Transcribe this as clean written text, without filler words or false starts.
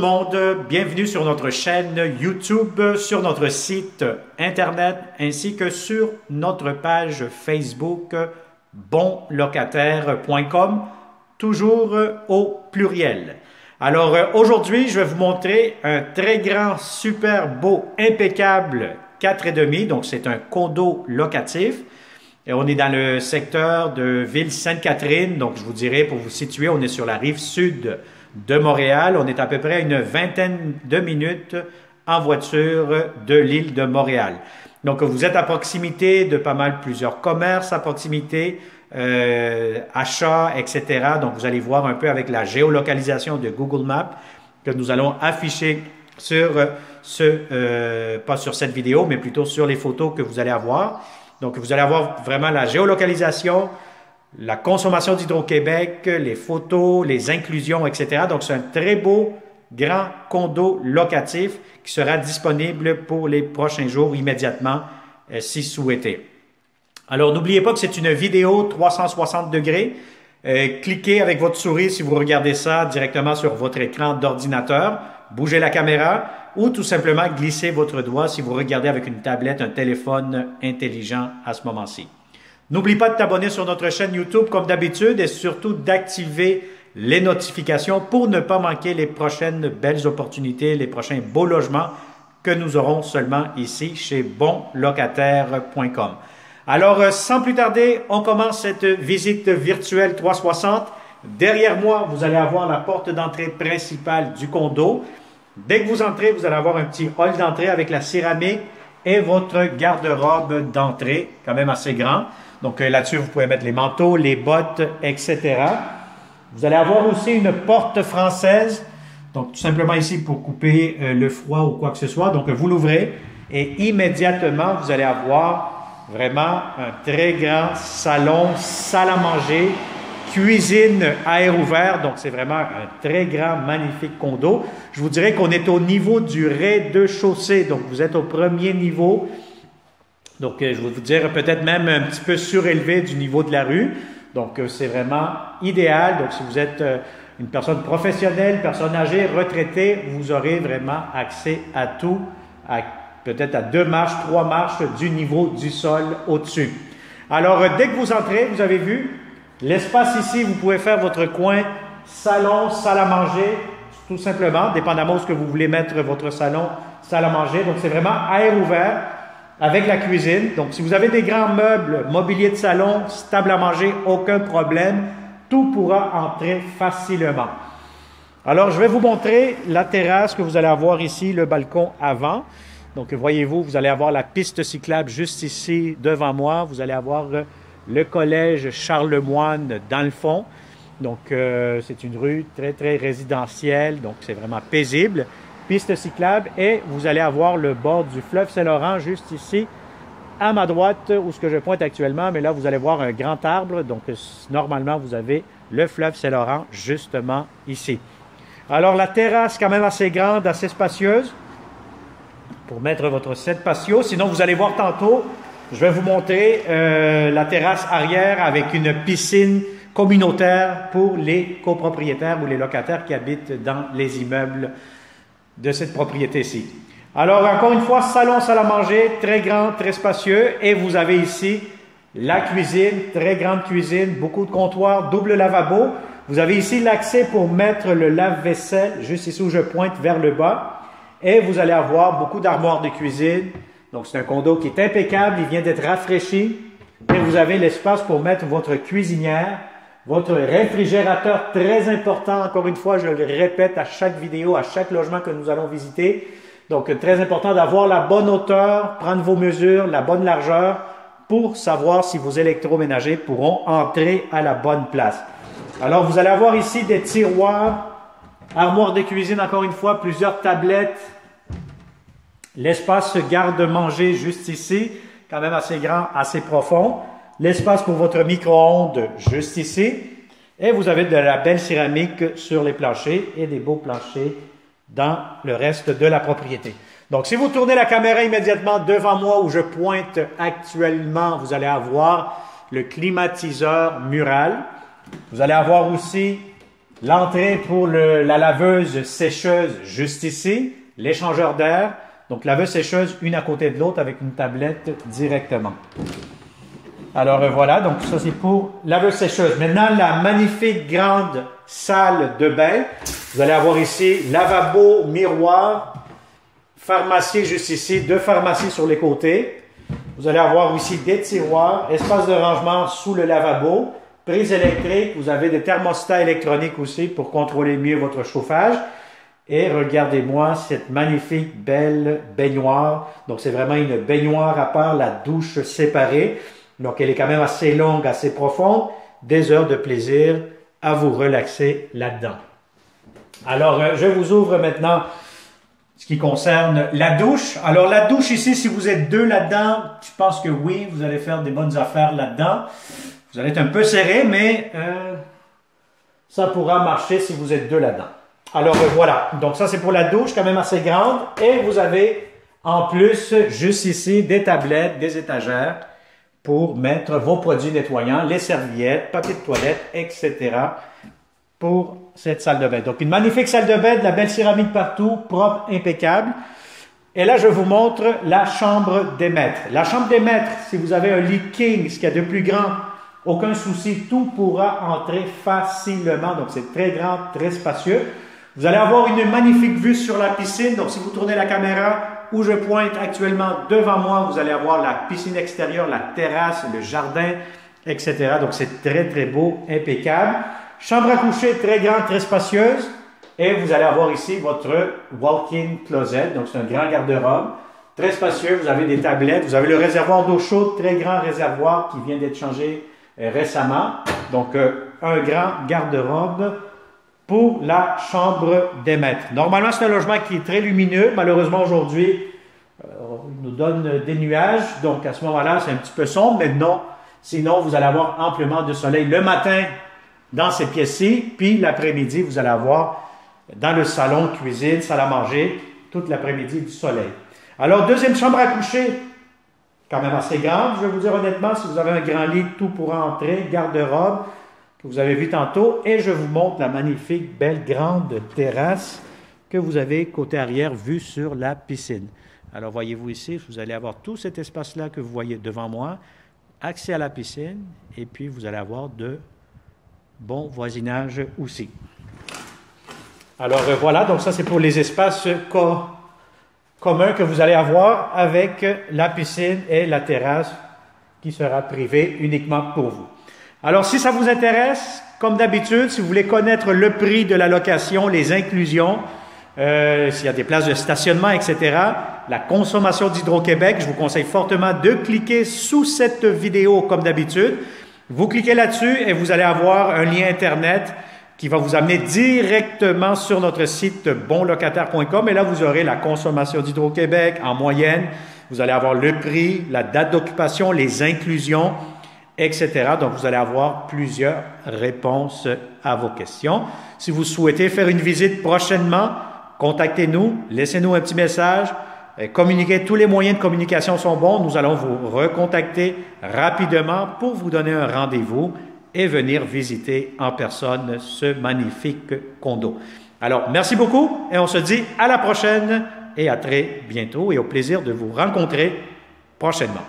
le monde, bienvenue sur notre chaîne YouTube, sur notre site internet ainsi que sur notre page Facebook bonlocataire.com, toujours au pluriel. Alors aujourd'hui, je vais vous montrer un très grand, super beau, impeccable 4,5, donc c'est un condo locatif. Et on est dans le secteur de Ville-Sainte-Catherine, donc je vous dirais pour vous situer, on est sur la rive sud de Montréal. On est à peu près à une vingtaine de minutes en voiture de l'île de Montréal. Donc, vous êtes à proximité de pas mal plusieurs commerces, à proximité, achats, etc. Donc, vous allez voir un peu avec la géolocalisation de Google Maps que nous allons afficher sur pas sur cette vidéo, mais plutôt sur les photos que vous allez avoir. Donc, vous allez avoir vraiment la géolocalisation, la consommation d'Hydro-Québec, les photos, les inclusions, etc. Donc, c'est un très beau, grand condo locatif qui sera disponible pour les prochains jours immédiatement, si souhaité. Alors, n'oubliez pas que c'est une vidéo 360 degrés. Cliquez avec votre souris si vous regardez ça directement sur votre écran d'ordinateur. Bougez la caméra ou tout simplement glissez votre doigt si vous regardez avec une tablette, un téléphone intelligent à ce moment-ci. N'oublie pas de t'abonner sur notre chaîne YouTube comme d'habitude et surtout d'activer les notifications pour ne pas manquer les prochaines belles opportunités, les prochains beaux logements que nous aurons seulement ici chez bonlocataire.com. Alors, sans plus tarder, on commence cette visite virtuelle 360. Derrière moi, vous allez avoir la porte d'entrée principale du condo. Dès que vous entrez, vous allez avoir un petit hall d'entrée avec la céramique et votre garde-robe d'entrée, quand même assez grand. Donc là-dessus, vous pouvez mettre les manteaux, les bottes, etc. Vous allez avoir aussi une porte française, donc tout simplement ici pour couper le froid ou quoi que ce soit. Donc vous l'ouvrez et immédiatement, vous allez avoir vraiment un très grand salon, salle à manger, cuisine à air ouvert. Donc c'est vraiment un très grand, magnifique condo. Je vous dirais qu'on est au niveau du rez-de-chaussée, donc vous êtes au premier niveau. Donc, je vais vous dire peut-être même un petit peu surélevé du niveau de la rue. Donc, c'est vraiment idéal. Donc, si vous êtes une personne professionnelle, personne âgée, retraitée, vous aurez vraiment accès à tout, peut-être à 2 marches, 3 marches du niveau du sol au-dessus. Alors, dès que vous entrez, vous avez vu, l'espace ici, vous pouvez faire votre coin salon, salle à manger, tout simplement, dépendamment où ce que vous voulez mettre votre salon, salle à manger. Donc, c'est vraiment à air ouvert. Avec la cuisine. Donc, si vous avez des grands meubles, mobilier de salon, table à manger, aucun problème. Tout pourra entrer facilement. Alors, je vais vous montrer la terrasse que vous allez avoir ici, le balcon avant. Donc, voyez-vous, vous allez avoir la piste cyclable juste ici devant moi. Vous allez avoir le collège Charlemagne dans le fond. Donc, c'est une rue très, très résidentielle. Donc, c'est vraiment paisible. Piste cyclable et vous allez avoir le bord du fleuve Saint-Laurent juste ici à ma droite où ce que je pointe actuellement, mais là vous allez voir un grand arbre, donc normalement vous avez le fleuve Saint-Laurent justement ici. Alors la terrasse quand même assez grande, assez spacieuse pour mettre votre set patio, sinon vous allez voir tantôt, je vais vous montrer la terrasse arrière avec une piscine communautaire pour les copropriétaires ou les locataires qui habitent dans les immeubles de cette propriété-ci. Alors, encore une fois, salon, salle à manger, très grand, très spacieux. Et vous avez ici la cuisine, très grande cuisine, beaucoup de comptoirs, double lavabo. Vous avez ici l'accès pour mettre le lave-vaisselle, juste ici où je pointe vers le bas. Et vous allez avoir beaucoup d'armoires de cuisine. Donc, c'est un condo qui est impeccable, il vient d'être rafraîchi. Et vous avez l'espace pour mettre votre cuisinière, votre réfrigérateur très important, encore une fois, je le répète à chaque vidéo, à chaque logement que nous allons visiter. Donc, très important d'avoir la bonne hauteur, prendre vos mesures, la bonne largeur pour savoir si vos électroménagers pourront entrer à la bonne place. Alors, vous allez avoir ici des tiroirs, armoire de cuisine, encore une fois, plusieurs tablettes. L'espace garde-manger juste ici, quand même assez grand, assez profond. L'espace pour votre micro-ondes juste ici. Et vous avez de la belle céramique sur les planchers et des beaux planchers dans le reste de la propriété. Donc, si vous tournez la caméra immédiatement devant moi où je pointe actuellement, vous allez avoir le climatiseur mural. Vous allez avoir aussi L'entrée pour la laveuse sécheuse juste ici, l'échangeur d'air, donc laveuse sécheuse une à côté de l'autre avec une tablette directement. Alors voilà, donc ça c'est pour laveuse sécheuse. Maintenant la magnifique grande salle de bain. Vous allez avoir ici lavabo, miroir, pharmacie juste ici, deux pharmacies sur les côtés. Vous allez avoir ici des tiroirs, espace de rangement sous le lavabo, prise électrique, vous avez des thermostats électroniques aussi pour contrôler mieux votre chauffage. Et regardez-moi cette magnifique belle baignoire. Donc c'est vraiment une baignoire à part, la douche séparée. Donc elle est quand même assez longue, assez profonde. Des heures de plaisir à vous relaxer là-dedans. Alors je vous ouvre maintenant ce qui concerne la douche. Alors la douche ici, si vous êtes deux là-dedans, je pense que oui, vous allez faire des bonnes affaires là-dedans. Vous allez être un peu serré, mais ça pourra marcher si vous êtes deux là-dedans. Alors voilà, donc ça c'est pour la douche, quand même assez grande. Et vous avez en plus, juste ici, des tablettes, des étagères pour mettre vos produits nettoyants, les serviettes, papier de toilette, etc. pour cette salle de bain. Donc une magnifique salle de bain, de la belle céramique partout, propre, impeccable. Et là, je vous montre la chambre des maîtres. La chambre des maîtres, si vous avez un lit king, ce qu'il y a de plus grand, aucun souci, tout pourra entrer facilement. Donc c'est très grand, très spacieux. Vous allez avoir une magnifique vue sur la piscine. Donc si vous tournez la caméra où je pointe actuellement devant moi, vous allez avoir la piscine extérieure, la terrasse, le jardin, etc. Donc c'est très très beau, impeccable. Chambre à coucher très grande, très spacieuse. Et vous allez avoir ici votre walk-in closet. Donc c'est un grand garde-robe, très spacieux. Vous avez des tablettes, vous avez le réservoir d'eau chaude, très grand réservoir qui vient d'être changé récemment. Donc un grand garde-robe pour la chambre des maîtres. Normalement, c'est un logement qui est très lumineux. Malheureusement, aujourd'hui, il nous donne des nuages. Donc, à ce moment-là, c'est un petit peu sombre, mais non. Sinon, vous allez avoir amplement de soleil le matin dans ces pièces-ci. Puis, l'après-midi, vous allez avoir dans le salon, cuisine, salle à manger, toute l'après-midi du soleil. Alors, deuxième chambre à coucher, quand même assez grande. Je vais vous dire honnêtement, si vous avez un grand lit, tout pourra entrer, garde-robe, que vous avez vu tantôt, et je vous montre la magnifique, belle, grande terrasse que vous avez côté arrière, vue sur la piscine. Alors, voyez-vous ici, vous allez avoir tout cet espace-là que vous voyez devant moi, accès à la piscine, et puis vous allez avoir de bons voisinages aussi. Alors, voilà, donc ça, c'est pour les espaces communs que vous allez avoir avec la piscine et la terrasse qui sera privée uniquement pour vous. Alors, si ça vous intéresse, comme d'habitude, si vous voulez connaître le prix de la location, les inclusions, s'il y a des places de stationnement, etc., la consommation d'Hydro-Québec, je vous conseille fortement de cliquer sous cette vidéo comme d'habitude. Vous cliquez là-dessus et vous allez avoir un lien Internet qui va vous amener directement sur notre site bonlocataire.com et là, vous aurez la consommation d'Hydro-Québec en moyenne. Vous allez avoir le prix, la date d'occupation, les inclusions, etc. Donc, vous allez avoir plusieurs réponses à vos questions. Si vous souhaitez faire une visite prochainement, contactez-nous, laissez-nous un petit message, communiquez, tous les moyens de communication sont bons. Nous allons vous recontacter rapidement pour vous donner un rendez-vous et venir visiter en personne ce magnifique condo. Alors, merci beaucoup et on se dit à la prochaine et à très bientôt et au plaisir de vous rencontrer prochainement.